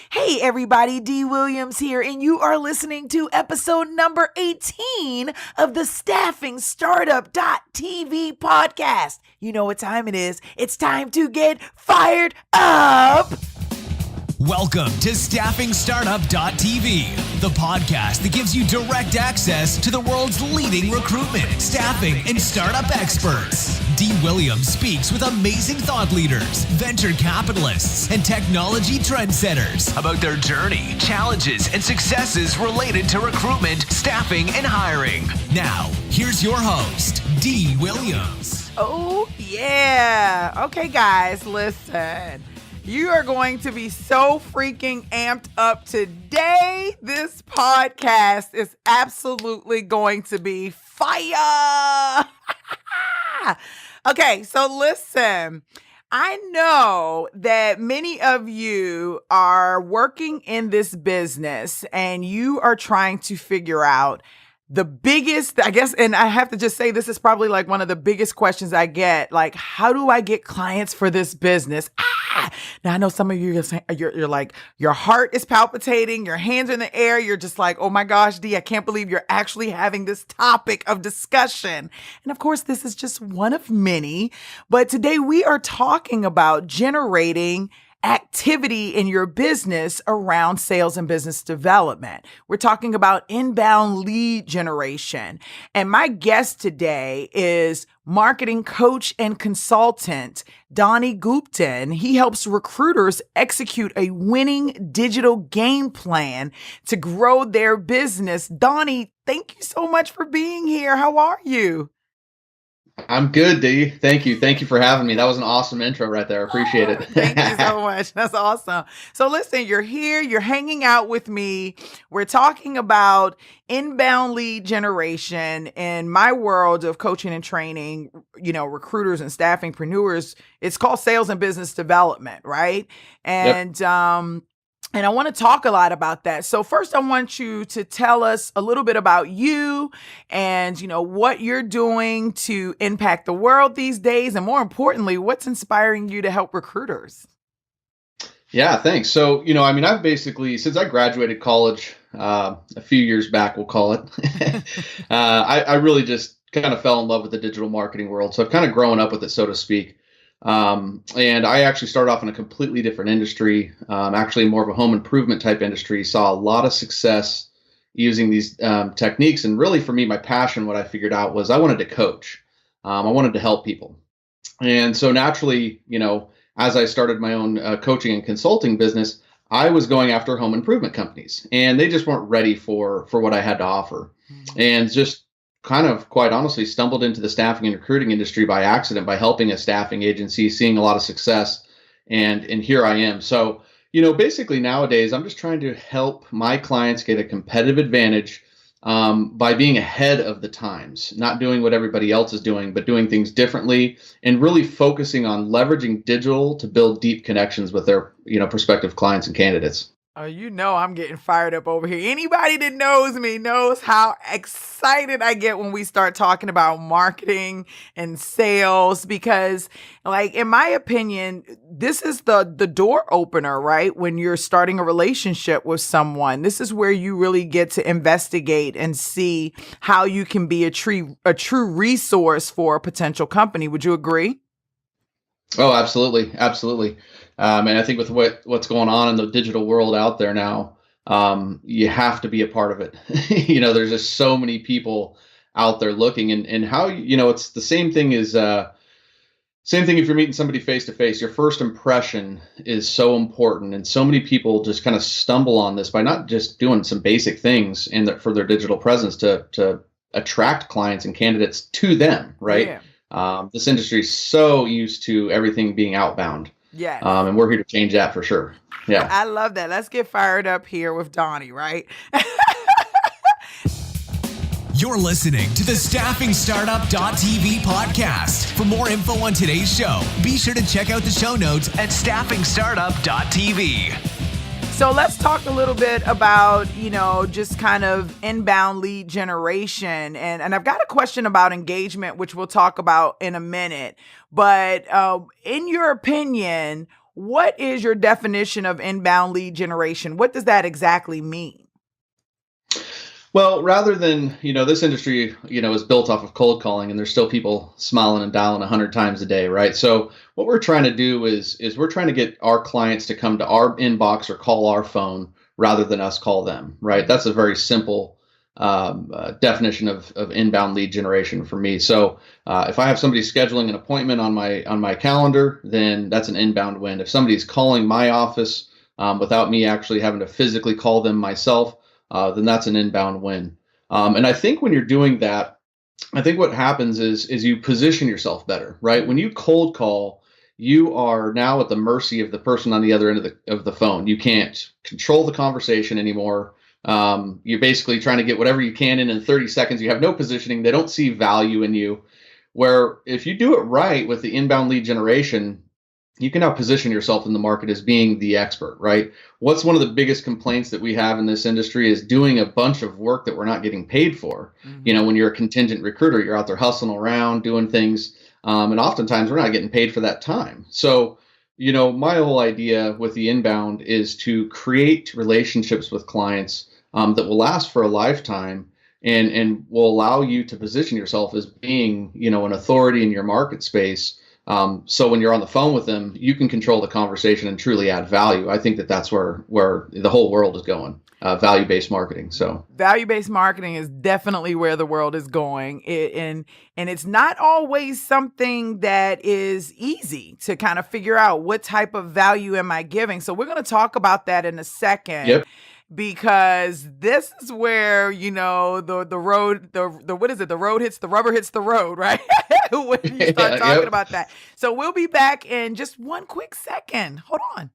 Hey everybody, D. Williams here, and you are listening to episode number 18 of the Staffing Startup.tv podcast. You know what time it is. It's time to get fired up. Welcome to Staffing Startup.tv, the podcast that gives you direct access to the world's leading recruitment, staffing, and startup experts. D. Williams speaks with amazing thought leaders, venture capitalists, and technology trendsetters about their journey, challenges, and successes related to recruitment, staffing, and hiring. Now, here's your host, D. Williams. Oh, yeah. Okay, guys, listen. You are going to be so freaking amped up today. This podcast is absolutely going to be fire. Okay, so listen. I know that many of you are working in this business and you are trying to figure out the biggest, I guess, and I have to just say this is probably like one of the biggest questions I get, like, how do I get clients for this business? Now I know some of you are saying, you're like, your heart is palpitating, your hands are in the air. You're just like, oh my gosh, D, I can't believe you're actually having this topic of discussion. And of course, this is just one of many, but today we are talking about generating activity in your business around sales and business development. We're talking about inbound lead generation. And my guest today is marketing coach and consultant, Donnie Gupton. He helps recruiters execute a winning digital game plan to grow their business. Donnie, thank you so much for being here. How are you? I'm good, D. Thank you. Thank you for having me. That was an awesome intro right there. Appreciate it. Thank you so much. That's awesome. So listen, you're here, you're hanging out with me. We're talking about inbound lead generation. In my world of coaching and training, you know, recruiters and staffingpreneurs, it's called sales and business development, right? And I want to talk a lot about that. So first, I want you to tell us a little bit about you and, you know, what you're doing to impact the world these days. And more importantly, what's inspiring you to help recruiters? Yeah, thanks. So, I've basically, since I graduated college a few years back, we'll call it, I really just kind of fell in love with the digital marketing world. So I've kind of grown up with it, so to speak. And I actually started off in a completely different industry, actually more of a home improvement type industry, saw a lot of success using these techniques. And really for me, my passion, what I figured out was I wanted to coach. I wanted to help people. And so naturally, as I started my own coaching and consulting business, I was going after home improvement companies and they just weren't ready for what I had to offer. And just kind of quite honestly stumbled into the staffing and recruiting industry by accident, by helping a staffing agency, seeing a lot of success. And here I am. So, basically nowadays, I'm just trying to help my clients get a competitive advantage by being ahead of the times, not doing what everybody else is doing, but doing things differently and really focusing on leveraging digital to build deep connections with their, prospective clients and candidates. Oh, I'm getting fired up over here. Anybody that knows me knows how excited I get when we start talking about marketing and sales because, like, in my opinion, this is the door opener, right? When you're starting a relationship with someone, this is where you really get to investigate and see how you can be a true resource for a potential company. Would you agree? Oh, absolutely. Absolutely. And I think with what's going on in the digital world out there now, you have to be a part of it. There's just so many people out there looking and how, it's the same thing as same thing if you're meeting somebody face to face. Your first impression is so important. And so many people just kind of stumble on this by not just doing some basic things for their digital presence to attract clients and candidates to them. Right. Yeah. This industry is so used to everything being outbound. Yeah. And we're here to change that for sure. Yeah. I love that. Let's get fired up here with Donnie, right? You're listening to the Staffing Startup.tv podcast. For more info on today's show, be sure to check out the show notes at staffingstartup.tv. So let's talk a little bit about, just kind of inbound lead generation. And I've got a question about engagement, which we'll talk about in a minute. But in your opinion, what is your definition of inbound lead generation? What does that exactly mean? Well, rather than, this industry, is built off of cold calling, and there's still people smiling and dialing 100 times a day, right? So what we're trying to do is we're trying to get our clients to come to our inbox or call our phone rather than us call them, right? That's a very simple definition of inbound lead generation for me. So if I have somebody scheduling an appointment on my calendar, then that's an inbound win. If somebody's calling my office without me actually having to physically call them myself, then that's an inbound win. And I think when you're doing that, I think what happens is you position yourself better, right? When you cold call, you are now at the mercy of the person on the other end of the phone. You can't control the conversation anymore. You're basically trying to get whatever you can in 30 seconds. You have no positioning. They don't see value in you. Where if you do it right with the inbound lead generation, you can now position yourself in the market as being the expert, right? What's one of the biggest complaints that we have in this industry is doing a bunch of work that we're not getting paid for. Mm-hmm. When you're a contingent recruiter, you're out there hustling around, doing things. And oftentimes we're not getting paid for that time. So, my whole idea with the inbound is to create relationships with clients that will last for a lifetime and will allow you to position yourself as being, an authority in your market space. So when you're on the phone with them, you can control the conversation and truly add value. I think that's where the whole world is going, value-based marketing. So value-based marketing is definitely where the world is going. And it's not always something that is easy to kind of figure out what type of value am I giving. So we're going to talk about that in a second. Yep. Because this is where, the road, what is it? The road hits, the rubber hits the road, right? When you start talking about that. So we'll be back in just one quick second. Hold on.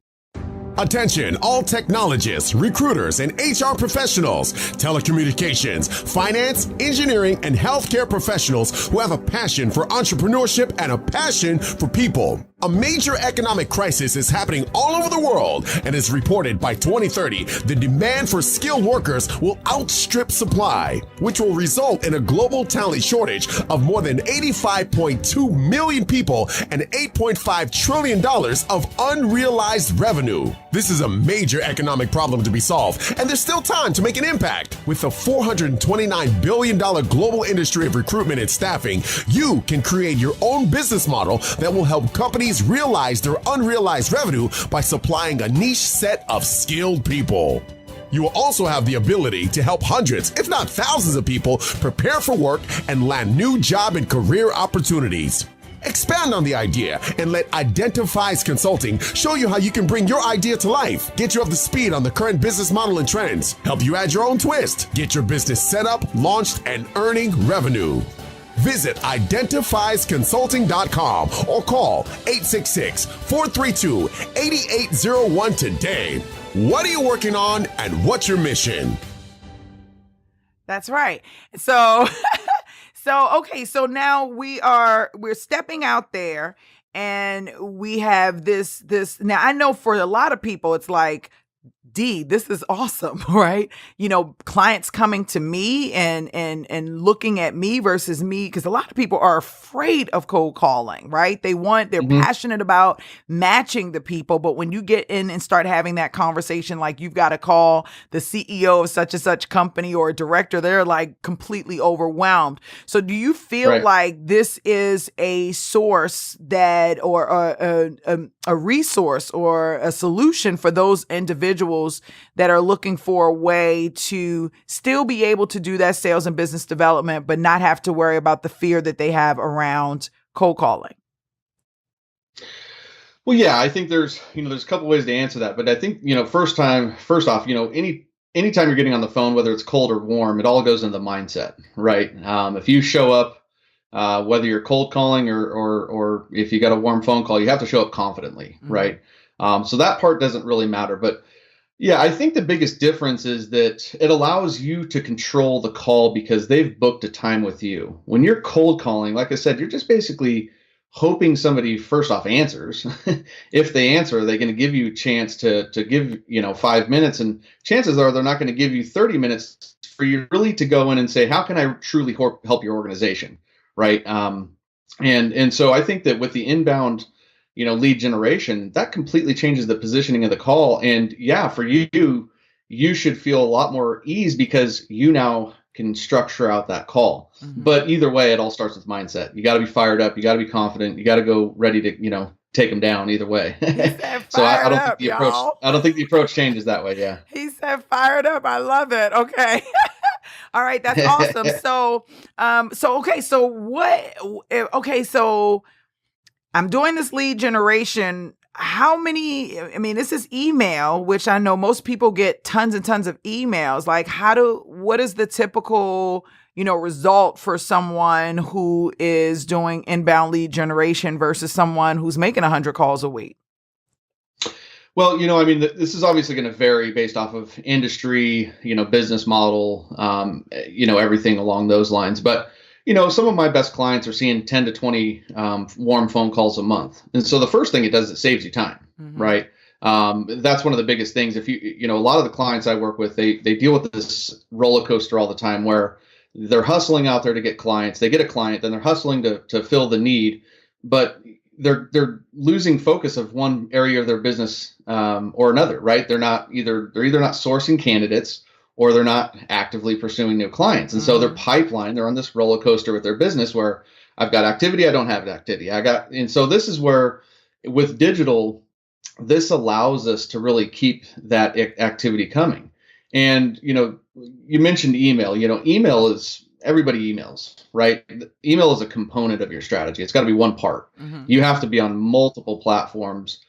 Attention, all technologists, recruiters, and HR professionals, telecommunications, finance, engineering, and healthcare professionals who have a passion for entrepreneurship and a passion for people. A major economic crisis is happening all over the world, and is reported by 2030, the demand for skilled workers will outstrip supply, which will result in a global talent shortage of more than 85.2 million people and $8.5 trillion of unrealized revenue. This is a major economic problem to be solved, and there's still time to make an impact. With the $429 billion global industry of recruitment and staffing, you can create your own business model that will help companies realize their unrealized revenue by supplying a niche set of skilled people. You will also have the ability to help hundreds, if not thousands of people prepare for work and land new job and career opportunities. Expand on the idea and let Identifies Consulting show you how you can bring your idea to life, get you up to speed on the current business model and trends, help you add your own twist, get your business set up, launched, and earning revenue. Visit identifiesconsulting.com or call 866-432-8801 today. What are you working on and what's your mission? That's right. So so now we're stepping out there and we have this now. I know for a lot of people it's like, D, this is awesome, right? Clients coming to me and looking at me versus me, because a lot of people are afraid of cold calling, right? They're passionate about matching the people, but when you get in and start having that conversation, like you've got to call the CEO of such and such company or a director, they're like completely overwhelmed. So do you feel like this is a source that, or a resource or a solution for those individuals that are looking for a way to still be able to do that sales and business development, but not have to worry about the fear that they have around cold calling? Well, yeah, I think there's a couple ways to answer that, but I think, first off, anytime you're getting on the phone, whether it's cold or warm, it all goes into the mindset, right? If you show up, whether you're cold calling or if you got a warm phone call, you have to show up confidently, mm-hmm. right? So that part doesn't really matter, but yeah, I think the biggest difference is that it allows you to control the call because they've booked a time with you. When you're cold calling, like I said, you're just basically hoping somebody first off answers. If they answer, they're going to give you a chance to give 5 minutes, and chances are they're not going to give you 30 minutes for you really to go in and say, how can I truly help your organization, right? And so I think that with the inbound lead generation, that completely changes the positioning of the call. And yeah, for you, you should feel a lot more ease because you now can structure out that call. But either way, it all starts with mindset. You got to be fired up. You got to be confident. You got to go ready to, take them down either way. So I don't think the approach changes that way. Yeah. He said fired up. I love it. Okay. All right. That's awesome. So I'm doing this lead generation. How many, this is email, which I know most people get tons and tons of emails. Like what is the typical, result for someone who is doing inbound lead generation versus someone who's making 100 calls a week? Well, this is obviously going to vary based off of industry, business model, everything along those lines. But, some of my best clients are seeing 10 to 20 warm phone calls a month. And so the first thing it does, it saves you time, right? That's one of the biggest things. If a lot of the clients I work with, they deal with this roller coaster all the time where they're hustling out there to get clients. They get a client, then they're hustling to fill the need, but they're losing focus of one area of their business or another, right? They're either not sourcing candidates or they're not actively pursuing new clients. And so their pipeline, they're on this roller coaster with their business where I've got activity, I don't have activity. And so this is where with digital, this allows us to really keep that activity coming. And, you mentioned email, email is everybody emails, right? Email is a component of your strategy. It's got to be one part. You have to be on multiple platforms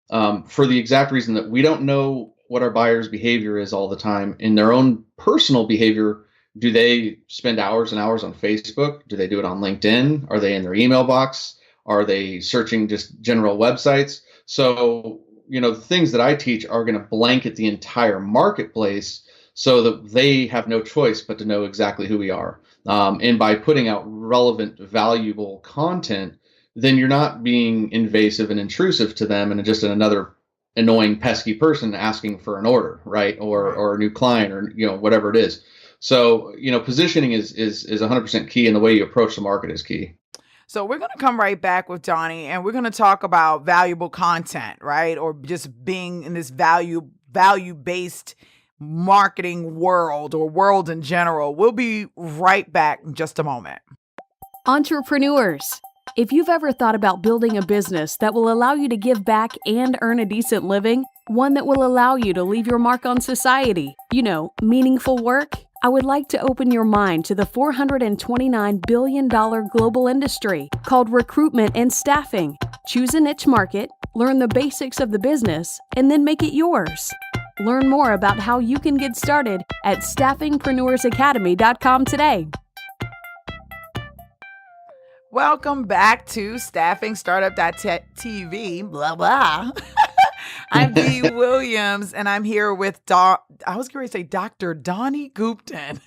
for the exact reason that we don't know what our buyers' behavior is all the time. In their own personal behavior, do they spend hours and hours on Facebook? Do they do it on LinkedIn? Are they in their email box? Are they searching just general websites? So, the things that I teach are going to blanket the entire marketplace so that they have no choice but to know exactly who we are. And by putting out relevant, valuable content, then you're not being invasive and intrusive to them and just another annoying, pesky person asking for an order, right? Or a new client or, whatever it is. So, positioning is 100% key, and the way you approach the market is key. So we're going to come right back with Donnie, and we're going to talk about valuable content, right? Or just being in this value-based marketing world or world in general. We'll be right back in just a moment. Entrepreneurs, if you've ever thought about building a business that will allow you to give back and earn a decent living, one that will allow you to leave your mark on society, meaningful work, I would like to open your mind to the $429 billion global industry called recruitment and staffing. Choose a niche market, learn the basics of the business, and then make it yours. Learn more about how you can get started at staffingpreneursacademy.com today. Welcome back to StaffingStartup.tv, blah, blah. I'm Dee Williams, and I'm here with I was going to say Dr. Donnie Gupton.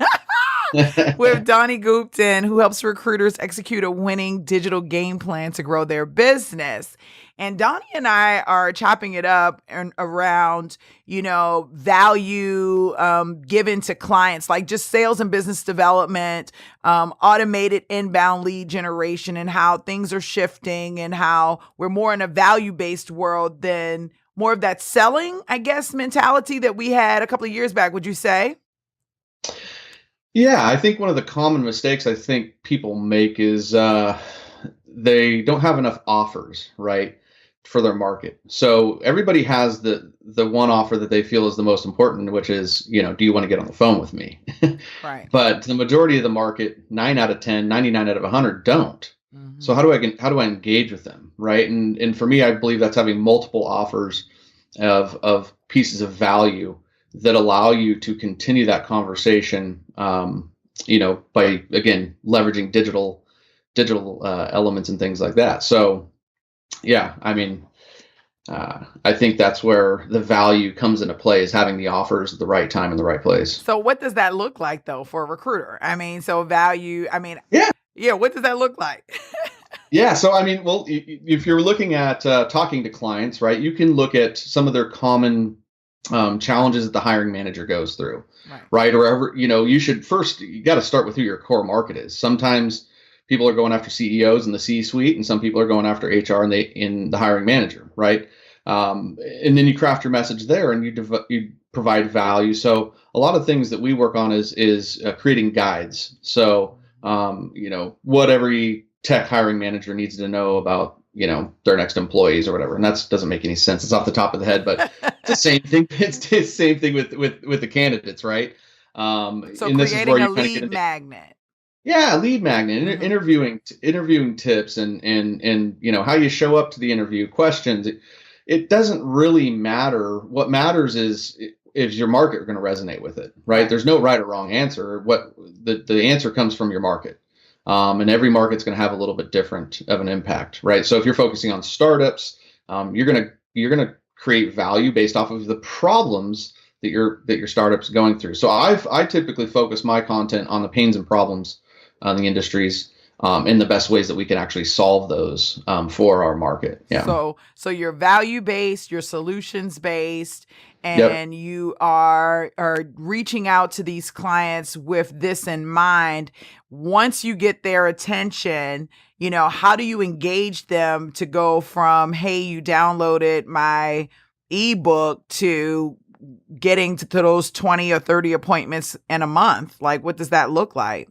With Donnie Gupton, who helps recruiters execute a winning digital game plan to grow their business. And Donnie and I are chopping it up around, value given to clients, like just sales and business development, automated inbound lead generation, and how things are shifting and how we're more in a value-based world than more of that selling, I guess, mentality that we had a couple of years back, would you say? Yeah, I think one of the common mistakes I think people make is they don't have enough offers, right, for their market. So everybody has the one offer that they feel is the most important, which is, do you want to get on the phone with me? Right. But the majority of the market, 9 out of 10, 99 out of 100 don't. Mm-hmm. So how do I engage with them, right? And for me, I believe that's having multiple offers of pieces of value that allow you to continue that conversation, by, again, leveraging digital elements and things like that. So, yeah, I think that's where the value comes into play, is having the offers at the right time in the right place. So what does that look like, though, for a recruiter? Value, what does that look like? Yeah. So, if you're looking at talking to clients, right, you can look at some of their common challenges that the hiring manager goes through, right? Or ever, you got to start with who your core market is. Sometimes people are going after CEOs in the C-suite, and some people are going after HR and in the hiring manager, right? And then you craft your message there, and you provide value. So a lot of things that we work on is creating guides. So what every tech hiring manager needs to know about their next employees or whatever. And that doesn't make any sense. It's off the top of the head, but it's the same thing. It's the same thing with the candidates, right? So and this is creating where a you kind of lead get into, magnet. yeah, lead magnet, interviewing tips and how you show up to the interview, questions. It doesn't really matter. What matters is your market going to resonate with it, right? There's no right or wrong answer. What the answer comes from your market. And every market's going to have a little bit different of an impact, right? So if you're focusing on startups, you're gonna create value based off of the problems that your startup's going through. So I typically focus my content on the pains and problems on the industries, and the best ways that we can actually solve those for our market. Yeah. So you're value based, you're solutions based, Yep. and you are reaching out to these clients with this in mind. Once you get their attention, how do you engage them to go from, hey, you downloaded my ebook, to getting to those 20 or 30 appointments in a month? Like, what does that look like?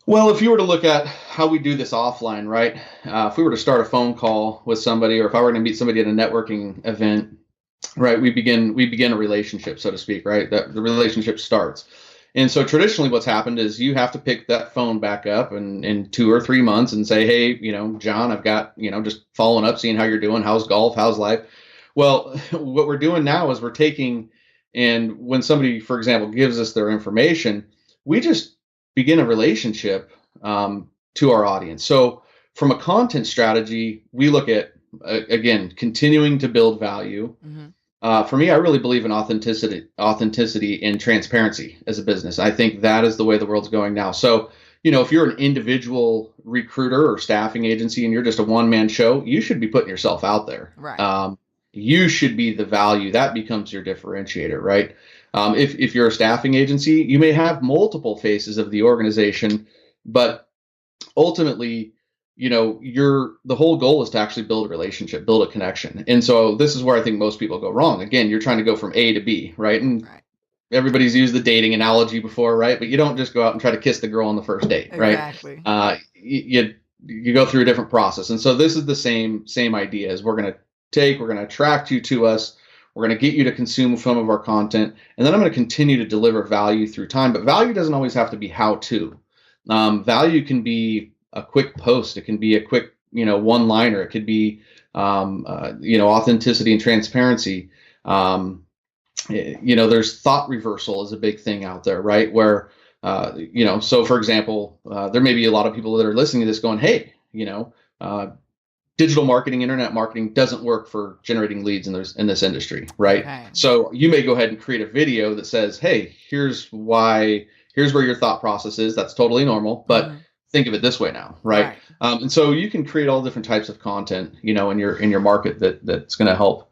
Well, if you were to look at how we do this offline, right? If we were to start a phone call with somebody, or if I were going to meet somebody at a networking event, right, we begin a relationship, so to speak, right? That the relationship starts. And so traditionally what's happened is you have to pick that phone back up in 2 or 3 months and say, hey, John, I've got, just following up, seeing how you're doing. How's golf? How's life? Well, what we're doing now is we're taking, and when somebody, for example, gives us their information, we just begin a relationship to our audience. So from a content strategy, we look at, again, continuing to build value. Mm-hmm. For me, I really believe in authenticity and transparency as a business. I think that is the way the world's going now. So, if you're an individual recruiter or staffing agency and you're just a one-man show, you should be putting yourself out there. Right. You should be the value. That becomes your differentiator, right? If you're a staffing agency, you may have multiple faces of the organization, but ultimately, the whole goal is to actually build a relationship, build a connection. And so this is where I think most people go wrong. Again, you're trying to go from A to B, right? And everybody's used the dating analogy before, right? But you don't just go out and try to kiss the girl on the first date, right? Exactly. You go through a different process. And so this is the same idea. Is we're going to attract you to us. We're going to get you to consume some of our content, and then I'm going to continue to deliver value through time. But value doesn't always have to be how-to. Value can be a quick post. It can be a quick, one-liner. It could be, authenticity and transparency. There's thought reversal is a big thing out there, right? Where, so for example, there may be a lot of people that are listening to this going, hey, digital marketing, internet marketing doesn't work for generating leads in this industry, right? Okay. So you may go ahead and create a video that says, hey, here's where your thought process is. That's totally normal, but think of it this way now, right? And so you can create all different types of content, in your market that's going to help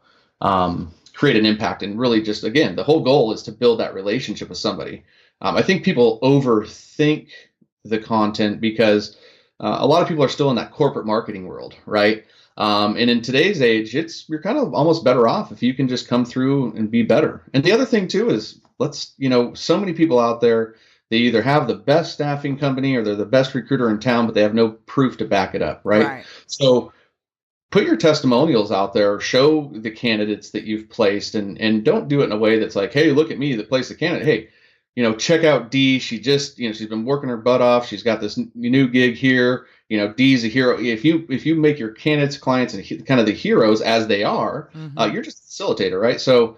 create an impact. And really just, again, the whole goal is to build that relationship with somebody. I think people overthink the content because a lot of people are still in that corporate marketing world, right? And in today's age, you're kind of almost better off if you can just come through and be better. And the other thing too is so many people out there, they either have the best staffing company or they're the best recruiter in town, but they have no proof to back it up, right? So put your testimonials out there, show the candidates that you've placed, and don't do it in a way that's like, hey, look at me that placed the candidate. Hey, check out Dee. She just, she's been working her butt off. She's got this new gig here. Dee's a hero. If you make your candidates, clients, and kind of the heroes as they are, you're just a facilitator, right? So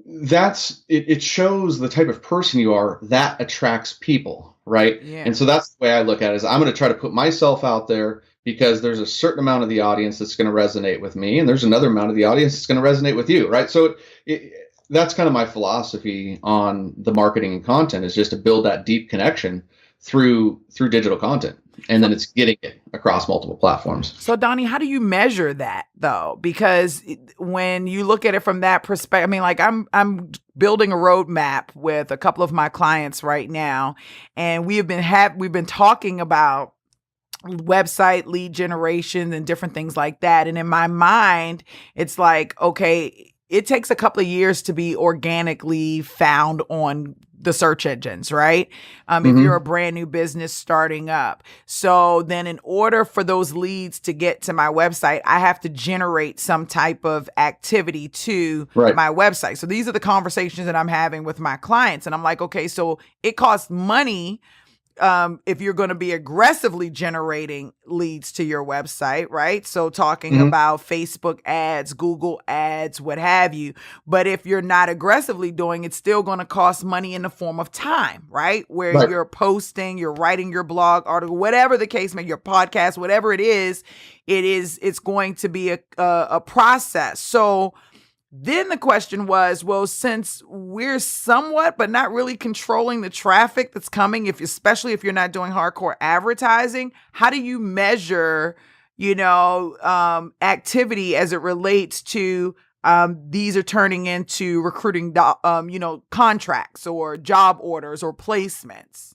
that's it. It shows the type of person you are. That attracts people, right? Yeah. And so that's the way I look at it. Is I'm going to try to put myself out there because there's a certain amount of the audience that's going to resonate with me, and there's another amount of the audience that's going to resonate with you, right? So that's kind of my philosophy on the marketing and content, is just to build that deep connection through digital content, and then it's getting it across multiple platforms. So Donnie, how do you measure that though? Because when you look at it from that perspective, I mean, like I'm building a roadmap with a couple of my clients right now, and we've been talking about website lead generation and different things like that. And in my mind, it's like, okay, it takes a couple of years to be organically found on the search engines, right? If you're a brand new business starting up. So then in order for those leads to get to my website, I have to generate some type of activity to my website. So these are the conversations that I'm having with my clients. And I'm like, okay, so it costs money if you're going to be aggressively generating leads to your website, right? So talking about Facebook ads, Google ads, what have you. But if you're not aggressively doing, it's still going to cost money in the form of time, right? Where you're posting, you're writing your blog article, whatever the case may be, your podcast, whatever it's going to be a process. So then the question was, well, since we're somewhat, but not really controlling the traffic that's coming, especially if you're not doing hardcore advertising, how do you measure, activity as it relates to these are turning into recruiting, contracts or job orders or placements?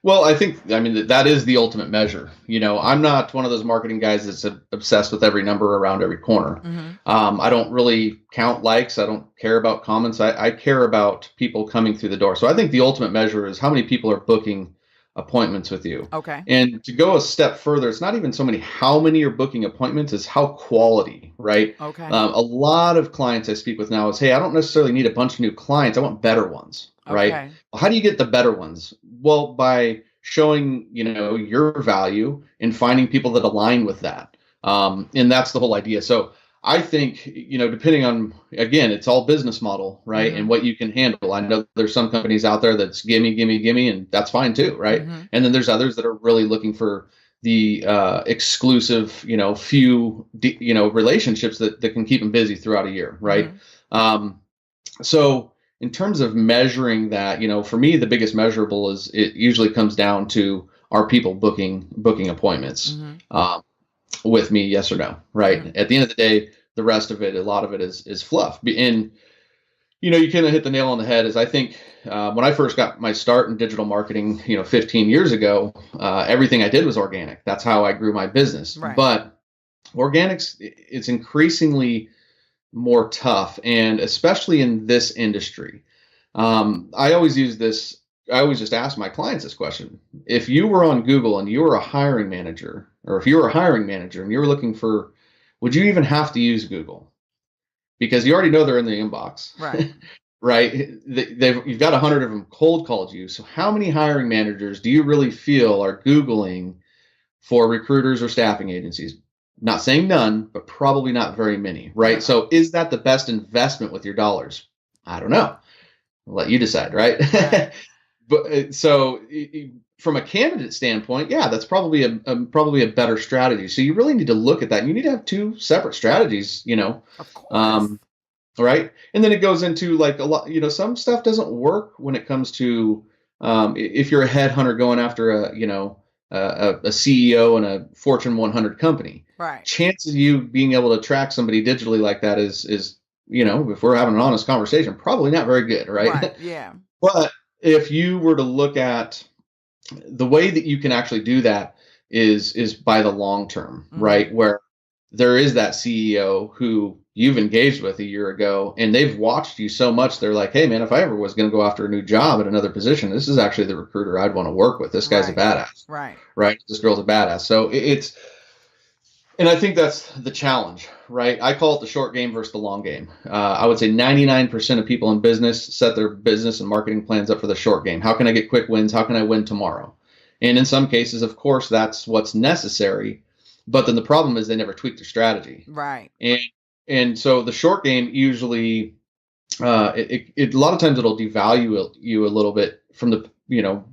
Well, I mean, that is the ultimate measure. I'm not one of those marketing guys that's obsessed with every number around every corner. I don't really count likes. I don't care about comments. I care about people coming through the door. So I think the ultimate measure is how many people are booking appointments with you. Okay. And to go a step further, it's not even so many how many are booking appointments, it's how quality, right? Okay. A lot of clients I speak with now is, hey, I don't necessarily need a bunch of new clients. I want better ones, right? Okay. Well, how do you get the better ones? Well, by showing, your value and finding people that align with that. And that's the whole idea. So I think, depending on, again, it's all business model, right? And what you can handle. I know there's some companies out there that's gimme, and that's fine too, right? And then there's others that are really looking for the exclusive, few, relationships that can keep them busy throughout a year, right? So in terms of measuring that, for me, the biggest measurable is it usually comes down to, are people booking appointments with me, yes or no, right? At the end of the day, the rest of it, a lot of it is fluff. And, you kind of hit the nail on the head. Is I think when I first got my start in digital marketing, 15 years ago, everything I did was organic. That's how I grew my business. Right. But organics, it's increasingly more tough, and especially in this industry. I always just ask my clients this question. If you were on Google and you were a hiring manager, or if you were a hiring manager and you were looking for, would you even have to use Google? Because you already know they're in the inbox, right? Right? You've got 100 of them cold called you. So how many hiring managers do you really feel are Googling for recruiters or staffing agencies? Not saying none, but probably not very many, right? So is that the best investment with your dollars? I don't know. I'll let you decide, right? But so from a candidate standpoint, yeah, that's probably a better strategy. So you really need to look at that. You need to have two separate strategies, Of course. Right? And then it goes into like a lot, some stuff doesn't work when it comes to if you're a headhunter going after a CEO in a Fortune 100 company. Right. Chances of you being able to track somebody digitally like that is if we're having an honest conversation, probably not very good, right? Right. Yeah. But if you were to look at the way that you can actually do that is by the long term, right? Where there is that CEO who you've engaged with a year ago and they've watched you so much, they're like, hey man, if I ever was going to go after a new job at another position, this is actually the recruiter I'd want to work with. This guy's a badass. Right. This girl's a badass. So and I think that's the challenge, right? I call it the short game versus the long game. I would say 99% of people in business set their business and marketing plans up for the short game. How can I get quick wins? How can I win tomorrow? And in some cases, of course, that's what's necessary. But then the problem is they never tweak their strategy. Right. And so the short game usually, a lot of times it'll devalue you a little bit from the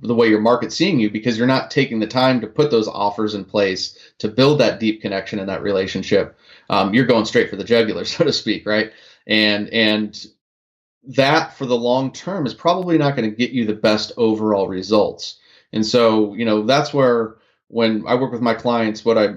way your market's seeing you, because you're not taking the time to put those offers in place to build that deep connection in that relationship. You're going straight for the jugular, so to speak, right? And that for the long term is probably not going to get you the best overall results. And so, that's where when I work with my clients, what I,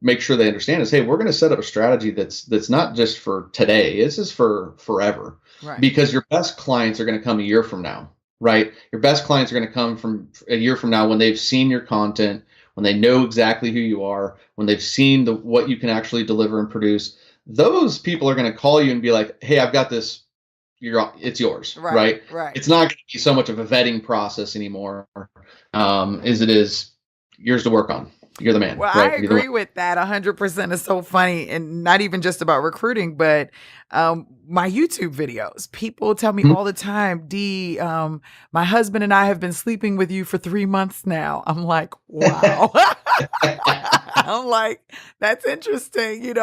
make sure they understand is, hey, we're going to set up a strategy that's not just for today. This is for forever, right? Because your best clients are going to come a year from now, right? Your best clients are going to come from a year from now when they've seen your content, when they know exactly who you are, when they've seen what you can actually deliver and produce, those people are going to call you and be like, hey, I've got this. It's yours, right? Right. It's not going to be so much of a vetting process anymore, as it is yours to work on. You're the man. Well, right? I agree with that 100%. It's so funny, and not even just about recruiting, but my YouTube videos. People tell me all the time, D, my husband and I have been sleeping with you for 3 months now. I'm like, wow. I'm like, that's interesting,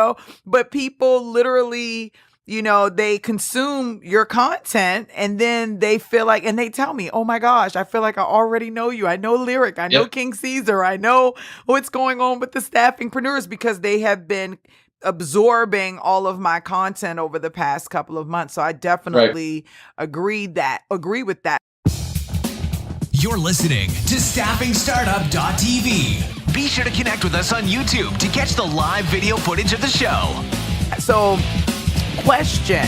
but people literally, they consume your content and then they feel like, and they tell me, oh my gosh, I feel like I already know you. I know Lyric. I know King Caesar. I know what's going on with the staffingpreneurs because they have been absorbing all of my content over the past couple of months. So I definitely agree with that. You're listening to StaffingStartup.tv. Be sure to connect with us on YouTube to catch the live video footage of the show. So, question.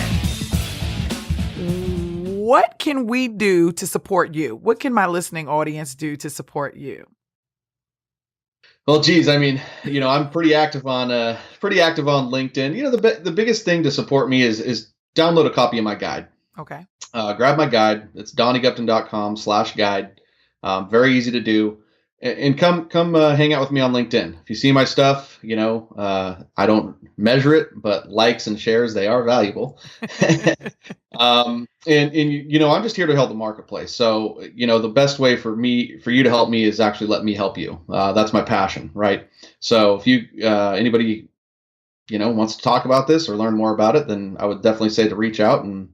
What can we do to support you? What can my listening audience do to support you? Well, geez, I mean, I'm pretty active on LinkedIn. The biggest thing to support me is download a copy of my guide. Okay. Grab my guide. It's donniegupton.com/guide. Very easy to do. And come hang out with me on LinkedIn. If you see my stuff, I don't measure it, but likes and shares, they are valuable. I'm just here to help the marketplace. So, the best way for you to help me is actually let me help you. That's my passion, right? So if you, anybody, wants to talk about this or learn more about it, then I would definitely say to reach out, and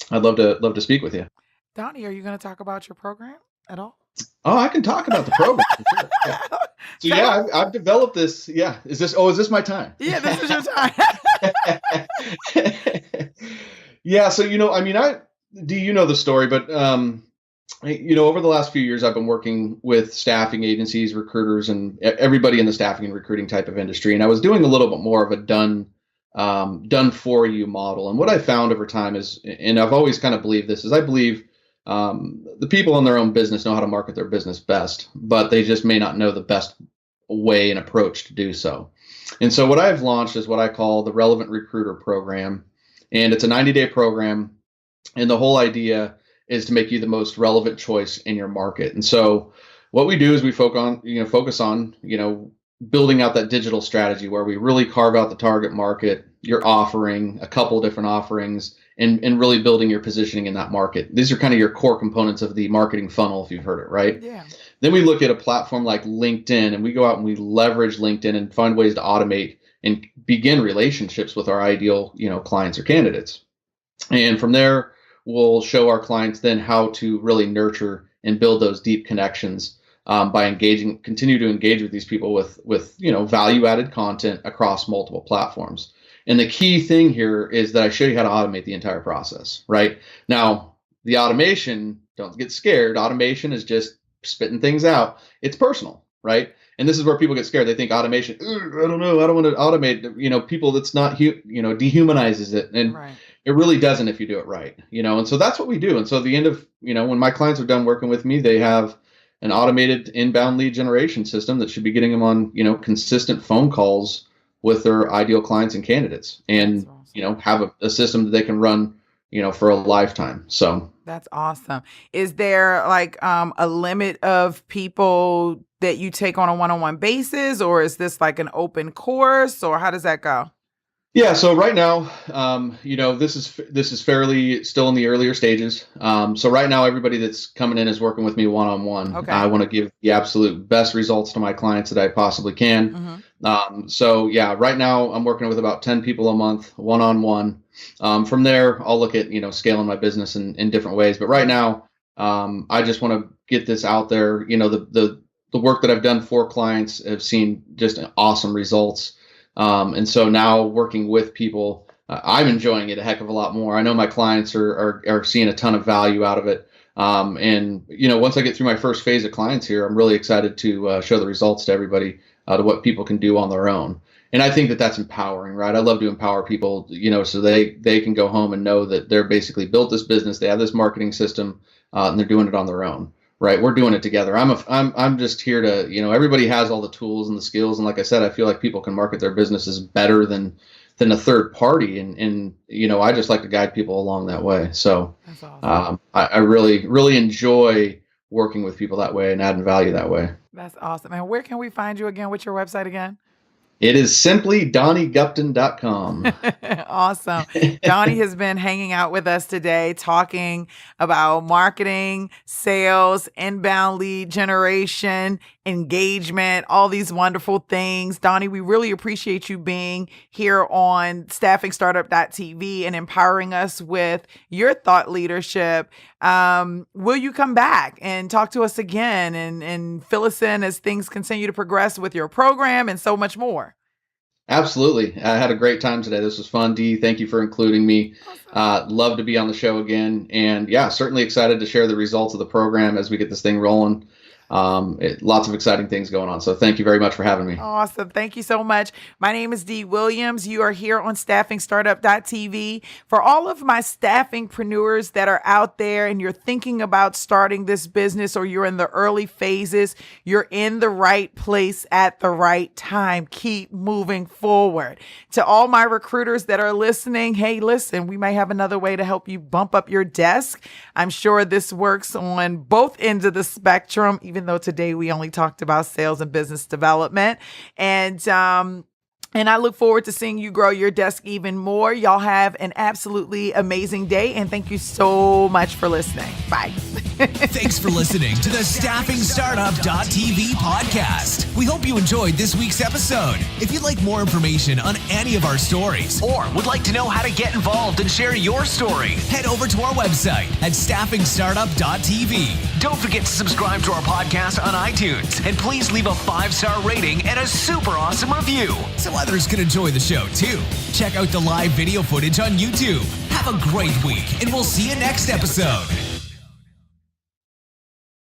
I'd love to speak with you. Donnie, are you going to talk about your program at all? Oh, I can talk about the program. Sure. Yeah. So I've developed this. Yeah. Is this my time? Yeah, this is your time. Yeah. So, do you know the story, but, over the last few years, I've been working with staffing agencies, recruiters, and everybody in the staffing and recruiting type of industry. And I was doing a little bit more of a done for you model. And what I found over time is, and I've always kind of believed this, is I believe the people in their own business know how to market their business best, but they just may not know the best way and approach to do so. And so what I've launched is what I call the Relevant Recruiter Program. And it's a 90-day program. And the whole idea is to make you the most relevant choice in your market. And so what we do is we focus on building out that digital strategy where we really carve out the target market, your offering, a couple different offerings, and really building your positioning in that market. These are kind of your core components of the marketing funnel, if you've heard it, right? Yeah. Then we look at a platform like LinkedIn, and we go out and we leverage LinkedIn and find ways to automate and begin relationships with our ideal, clients or candidates. And from there, we'll show our clients then how to really nurture and build those deep connections by continue to engage with these people with value-added content across multiple platforms. And the key thing here is that I show you how to automate the entire process, right? Now, the automation, don't get scared. Automation is just spitting things out. It's personal, right? And this is where people get scared. They think automation, I don't know, I don't want to automate, people that's not, dehumanizes it. And It really doesn't if you do it right, and so that's what we do. And so at the end of, when my clients are done working with me, they have an automated inbound lead generation system that should be getting them on, consistent phone calls with their ideal clients and candidates, and awesome. Have a system that they can run, for a lifetime. So that's awesome. Is there like a limit of people that you take on a one-on-one basis, or is this like an open course, or how does that go? Yeah. So right now, this is fairly still in the earlier stages. So right now, everybody that's coming in is working with me one-on-one. Okay. I want to give the absolute best results to my clients that I possibly can. Mm-hmm. So yeah, right now I'm working with about 10 people a month, one-on-one. From there, I'll look at, scaling my business in different ways. But right now, I just want to get this out there. The work that I've done for clients have seen just awesome results. And so now working with people, I'm enjoying it a heck of a lot more. I know my clients are seeing a ton of value out of it. And once I get through my first phase of clients here, I'm really excited to show the results to everybody, to what people can do on their own. And I think that that's empowering, right? I love to empower people, so they can go home and know that they're basically built this business. They have this marketing system, and they're doing it on their own, right? We're doing it together. I'm just here to, everybody has all the tools and the skills. And like I said, I feel like people can market their businesses better than a third party. And I just like to guide people along that way. So That's awesome. I really, really enjoy working with people that way and adding value that way. That's awesome. And where can we find you again? What's your website again? It is simply DonnieGupton.com. Awesome. Donnie has been hanging out with us today, talking about marketing, sales, inbound lead generation, engagement, all these wonderful things. Donnie, we really appreciate you being here on StaffingStartup.tv and empowering us with your thought leadership. Will you come back and talk to us again and fill us in as things continue to progress with your program and so much more? Absolutely. I had a great time today. This was fun. Dee, thank you for including me. Love to be on the show again. And yeah, certainly excited to share the results of the program as we get this thing rolling. Lots of exciting things going on. So thank you very much for having me. Awesome. Thank you so much. My name is Dee Williams. You are here on StaffingStartup.tv. For all of my staffingpreneurs that are out there and you're thinking about starting this business or you're in the early phases, you're in the right place at the right time. Keep moving forward. To all my recruiters that are listening, hey, listen, we may have another way to help you bump up your desk. I'm sure this works on both ends of the spectrum, even though today we only talked about sales and business development. And I look forward to seeing you grow your desk even more. Y'all have an absolutely amazing day. And thank you so much for listening. Bye. Thanks for listening to the StaffingStartup.tv podcast. We hope you enjoyed this week's episode. If you'd like more information on any of our stories or would like to know how to get involved and share your story, head over to our website at StaffingStartup.tv. Don't forget to subscribe to our podcast on iTunes and please leave a 5-star rating and a super awesome review so others can enjoy the show too. Check out the live video footage on YouTube. Have a great week and we'll see you next episode.